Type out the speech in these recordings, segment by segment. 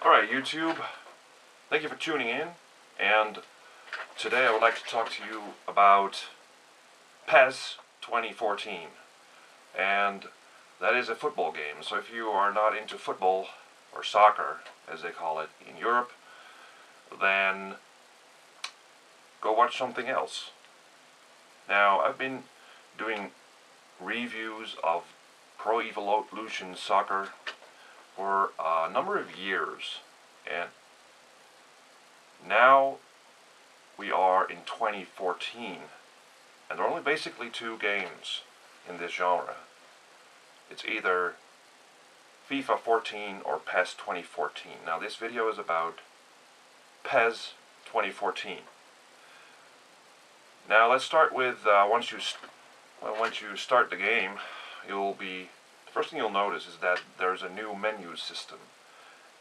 Alright, YouTube, thank you for tuning in, and today I would like to talk to you about PES 2014, and that is a football game. So if you are not into football, or soccer as they call it in Europe, then go watch something else. Now, I've been doing reviews of Pro Evolution Soccer for a number of years, and now we are in 2014, and there are only basically two games in this genre. It's either FIFA 14 or PES 2014. Now this video is about PES 2014. Now let's start with once you start the game, the first thing you'll notice is that there's a new menu system,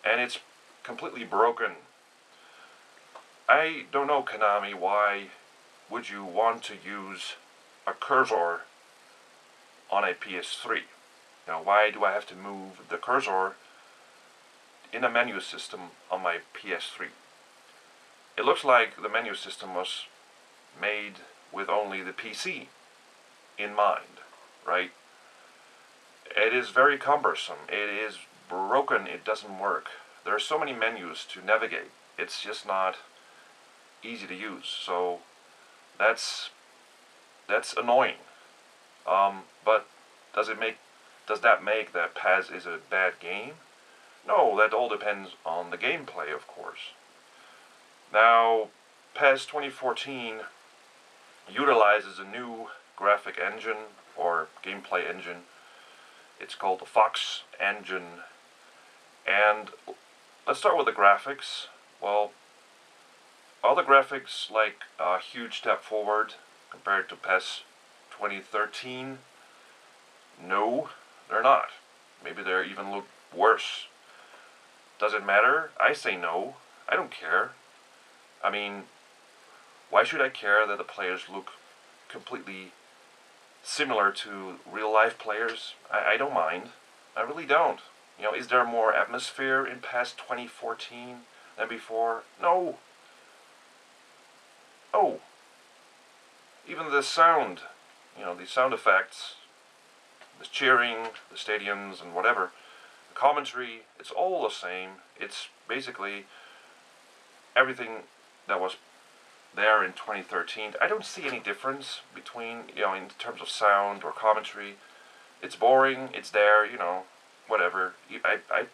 and it's completely broken. I don't know, Konami, why would you want to use a cursor on a PS3? Now, why do I have to move the cursor in a menu system on my PS3? It looks like the menu system was made with only the PC in mind, right? It is very cumbersome. It is broken. It doesn't work. There are so many menus to navigate. It's just not easy to use. So that's annoying. But does that make that PES is a bad game? No, that all depends on the gameplay, of course. Now, PES 2014 utilizes a new graphic engine or gameplay engine. It's called the Fox engine. And let's start with the graphics. Well, are the graphics like a huge step forward compared to PES 2013? No, they're not. Maybe they even look worse. Does it matter? I say no. I don't care. I mean, why should I care that the players look completely similar to real-life players? I don't mind. I really don't. You know, is there more atmosphere in PES 2014 than before? No. Oh. Even the sound, the sound effects, the cheering, the stadiums, and whatever, the commentary, it's all the same. It's basically everything that was there in 2013. I don't see any difference between, in terms of sound or commentary. It's boring, it's there, whatever. I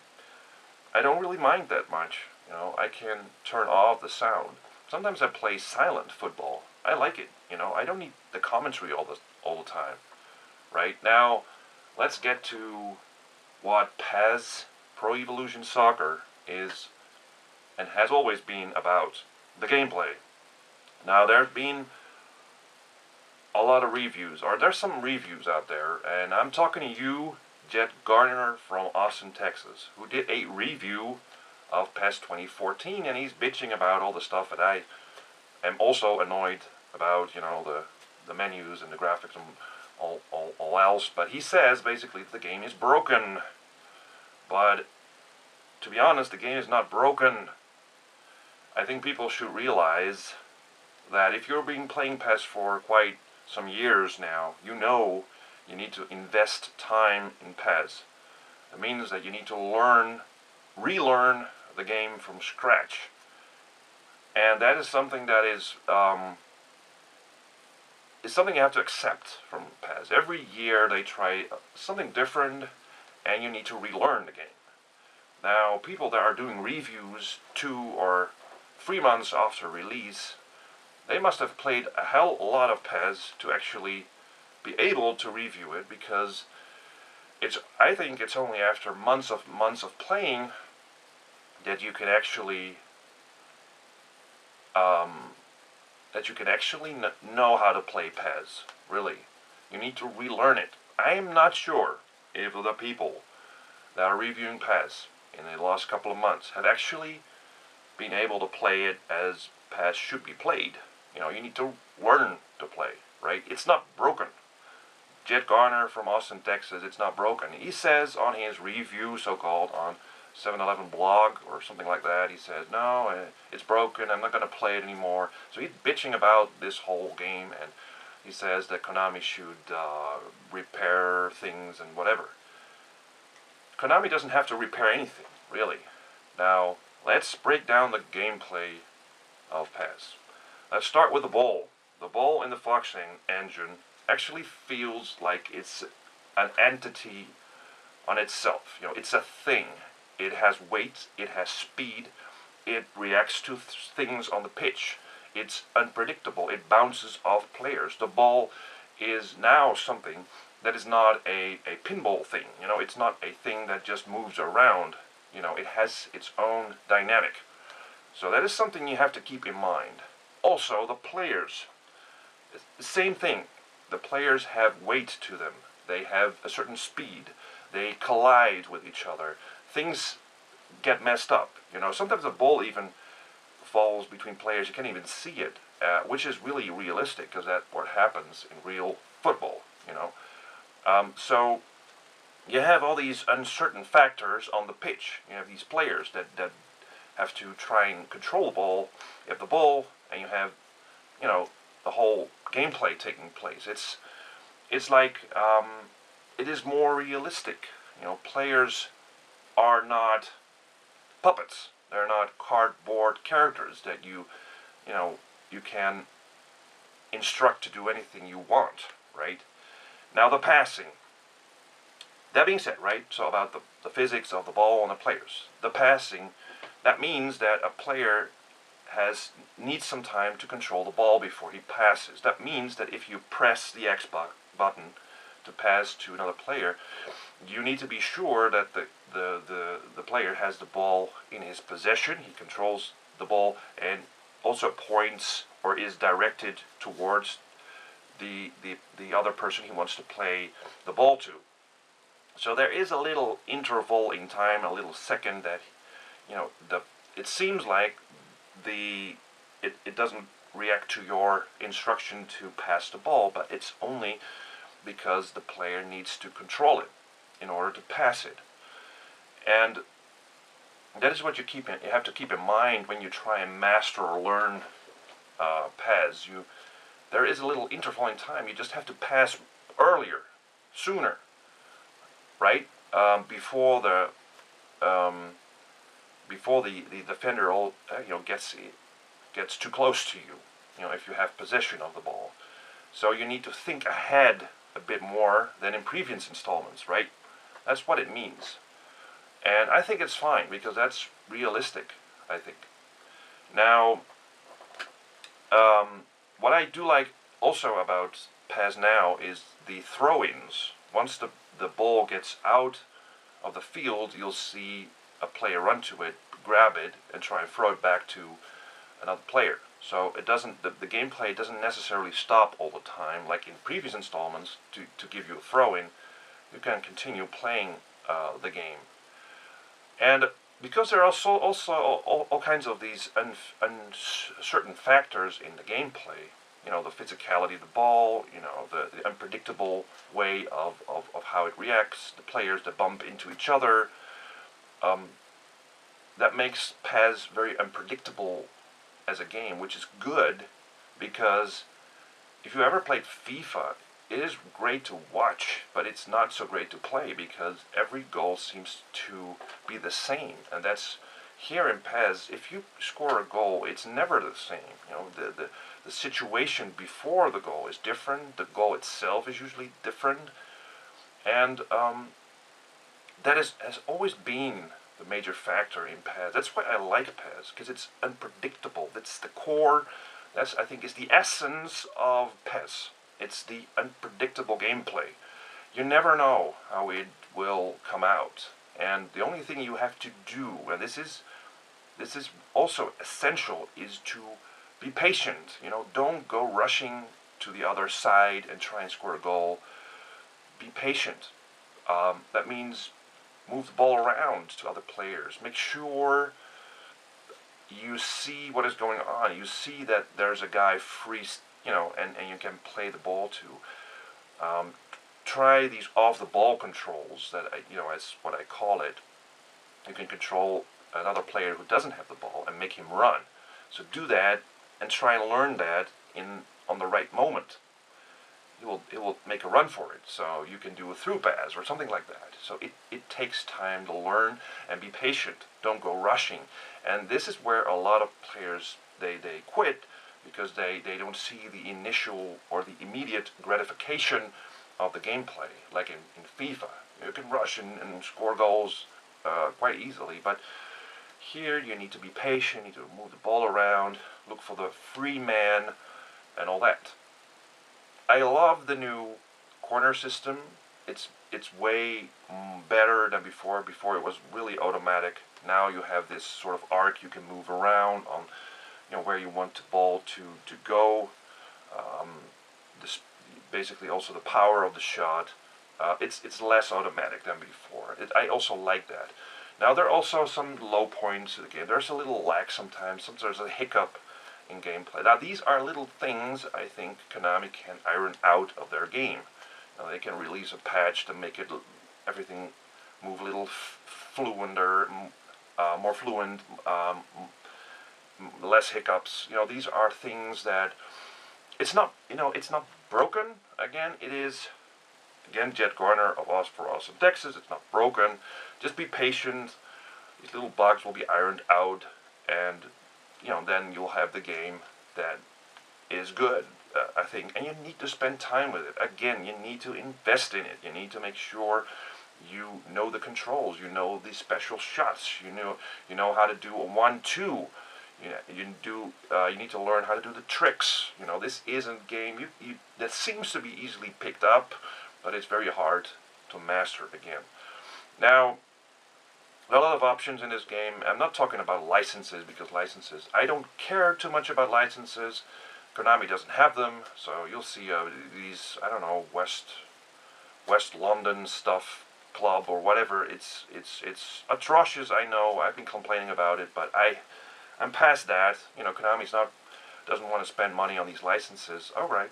don't really mind that much. I can turn off the sound. Sometimes I play silent football. I like it, I don't need the commentary all the time. Right? Now, let's get to what PES, Pro Evolution Soccer, is and has always been about. The gameplay. Now, there have been a lot of reviews, or there's some reviews out there, and I'm talking to you, Jet Garner from Austin, Texas, who did a review of PES 2014, and he's bitching about all the stuff that I am also annoyed about, the menus and the graphics and all else, but he says basically that the game is broken. But to be honest, the game is not broken. I think people should realize that if you've been playing PES for quite some years now, you need to invest time in PES. It means that you need to relearn the game from scratch. And that is something that is something you have to accept from PES. Every year they try something different, and you need to relearn the game. Now, people that are doing reviews 2 or 3 months after release, they must have played a hell of a lot of PES to actually be able to review it, because I think it's only after months of playing that you can actually know how to play PES. Really, you need to relearn it. I am not sure if the people that are reviewing PES in the last couple of months have actually been able to play it as PES should be played. You need to learn to play, right? It's not broken. Jet Garner from Austin, Texas, it's not broken. He says on his review, so-called, on 7-Eleven blog or something like that. He says, no, it's broken, I'm not going to play it anymore. So he's bitching about this whole game, and he says that Konami should repair things and whatever. Konami doesn't have to repair anything, really. Now, let's break down the gameplay of PES. Let's start with the ball. The ball in the Foxing engine actually feels like it's an entity on itself. You know, it's a thing. It has weight, it has speed, it reacts to things on the pitch. It's unpredictable, it bounces off players. The ball is now something that is not a pinball thing. You know, it's not a thing that just moves around. You know, it has its own dynamic. So that is something you have to keep in mind. Also, the players. The same thing. The players have weight to them. They have a certain speed. They collide with each other. Things get messed up. You know, sometimes the ball even falls between players. You can't even see it, which is really realistic because that's what happens in real football. You know, so you have all these uncertain factors on the pitch. You have these players that have to try and control the ball. You have the ball, and you have, you know, the whole gameplay taking place. It's like it is more realistic. You know, players are not puppets. They're not cardboard characters that you can instruct to do anything you want, right? Now the passing. That being said, right, so about the physics of the ball and the players. The passing, that means that a player needs some time to control the ball before he passes. That means that if you press the X button to pass to another player, you need to be sure that the player has the ball in his possession. He controls the ball and also points or is directed towards the other person he wants to play the ball to. So there is a little interval in time, a little second that, you know, it seems like it doesn't react to your instruction to pass the ball, but it's only because the player needs to control it in order to pass it. And that is what you have to keep in mind when you try and master or learn PES. There is a little interval in time. You just have to pass earlier, sooner, right? Before the defender gets too close to you. You know, if you have possession of the ball, so you need to think ahead a bit more than in previous installments, right? That's what it means. And I think it's fine because that's realistic, I think. Now, what I do like also about PES now is the throw-ins. Once the ball gets out of the field, you'll see a player run to it, grab it, and try and throw it back to another player. So it doesn't. The gameplay doesn't necessarily stop all the time, like in previous installments. To give you a throw-in, you can continue playing the game. And because there are also all kinds of these uncertain factors in the gameplay, you know, the physicality of the ball, you know, the unpredictable way of how it reacts, the players that bump into each other, that makes PES very unpredictable as a game, which is good because if you ever played FIFA, it is great to watch, but it's not so great to play because every goal seems to be the same. And that's here in PES, if you score a goal, it's never the same. You know, the situation before the goal is different. The goal itself is usually different. And that has always been the major factor in PES. That's why I like PES, because it's unpredictable. That's the core. That's, I think, is the essence of PES. It's the unpredictable gameplay. You never know how it will come out. And the only thing you have to do, and this is also essential, is to be patient. You know, don't go rushing to the other side and try and score a goal. Be patient. That means move the ball around to other players. Make sure you see what is going on. You see that there's a guy free, you know, and you can play the ball to. Try these off-the-ball controls that, as what I call it. you can control another player who doesn't have the ball and make him run. So do that and try and learn that on the right moment. It will make a run for it. So you can do a through pass or something like that. So it takes time to learn, and be patient. Don't go rushing. And this is where a lot of players, they quit, because they don't see the initial or the immediate gratification of the gameplay. Like in FIFA, you can rush and score goals quite easily. But here you need to be patient, you need to move the ball around, look for the free man, and all that. I love the new corner system. It's way better than before. Before it was really automatic. Now you have this sort of arc you can move around on, where you want the ball to go. This basically also the power of the shot. It's less automatic than before. I also like that. Now there are also some low points in the game. There's a little lag sometimes. Sometimes there's a hiccup in gameplay. Now these are little things I think Konami can iron out of their game. Now, they can release a patch to make everything move a little fluenter, more fluent, less hiccups. These are things that it's not broken. Again, it is. Again, Jet Garner of Us for Awesome Texas. It's not broken. Just be patient. These little bugs will be ironed out, and then you'll have the game that is good, I think. And you need to spend time with it. Again, you need to invest in it. You need to make sure you know the controls. You know the special shots. You know how to do a 1-2. You need to learn how to do the tricks. This isn't a game that seems to be easily picked up, but it's very hard to master again. Now, a lot of options in this game. I'm not talking about licenses, because licenses, I don't care too much about licenses. Konami doesn't have them, so you'll see these, I don't know, West London stuff club or whatever. It's atrocious. I know. I've been complaining about it, but I'm past that. Konami's doesn't want to spend money on these licenses. All right,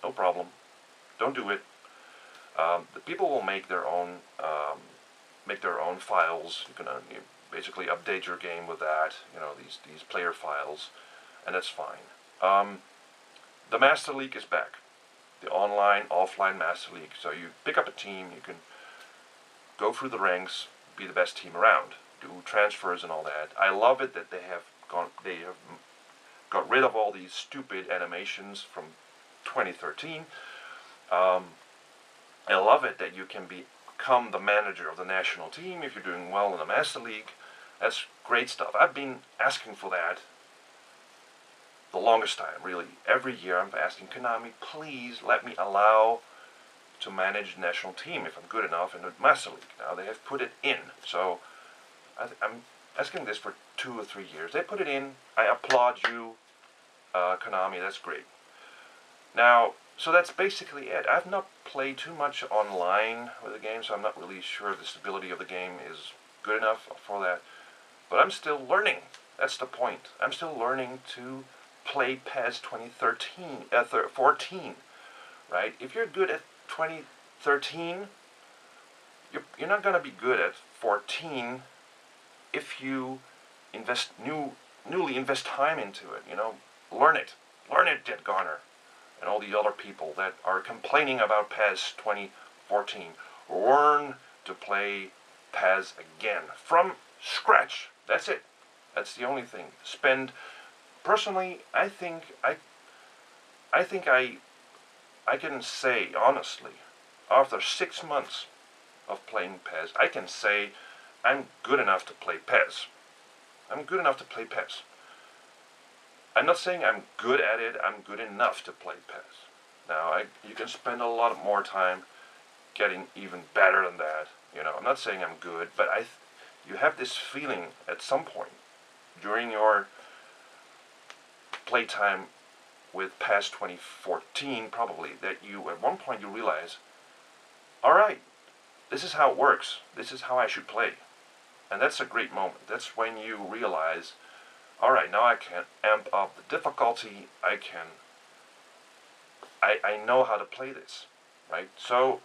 no problem. Don't do it. The people will make their own files. You can basically update your game with that. These player files, and that's fine. The Master League is back. The online, offline Master League. So you pick up a team, you can go through the ranks, be the best team around, do transfers and all that. I love it that they have got rid of all these stupid animations from 2013. I love it that you can become the manager of the national team if you're doing well in the Master League. That's great stuff. I've been asking for that the longest time, really. Every year I'm asking Konami, please let me allow to manage the national team if I'm good enough in the Master League. Now they have put it in, so I'm asking this for 2 or 3 years. They put it in. I applaud you, Konami. That's great. Now, so that's basically it. I've not played too much online with the game, so I'm not really sure the stability of the game is good enough for that. But I'm still learning. That's the point. I'm still learning to play PES 14, right? If you're good at 2013, you're not going to be good at 14 if you newly invest time into it. Learn it, Jet Garner, and all the other people that are complaining about PES 2014. Learn to play PES again from scratch. That's it. That's the only thing. Personally, I think I can say honestly, after 6 months of playing PES, I can say I'm good enough to play PES. I'm good enough to play PES. I'm not saying I'm good at it. I'm good enough to play PES. Now, you can spend a lot more time getting even better than that. I'm not saying I'm good, but you have this feeling at some point during your playtime with PES 2014, probably, that at one point you realize, all right, this is how it works. This is how I should play. And that's a great moment. That's when you realize, all right, now I can amp up the difficulty. I know how to play this, right? So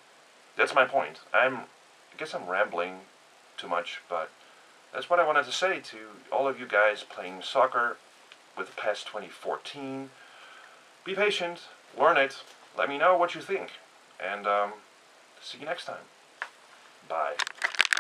that's my point. I guess I'm rambling too much, but that's what I wanted to say to all of you guys playing soccer with PES 2014. Be patient, learn it, let me know what you think, and see you next time. Bye.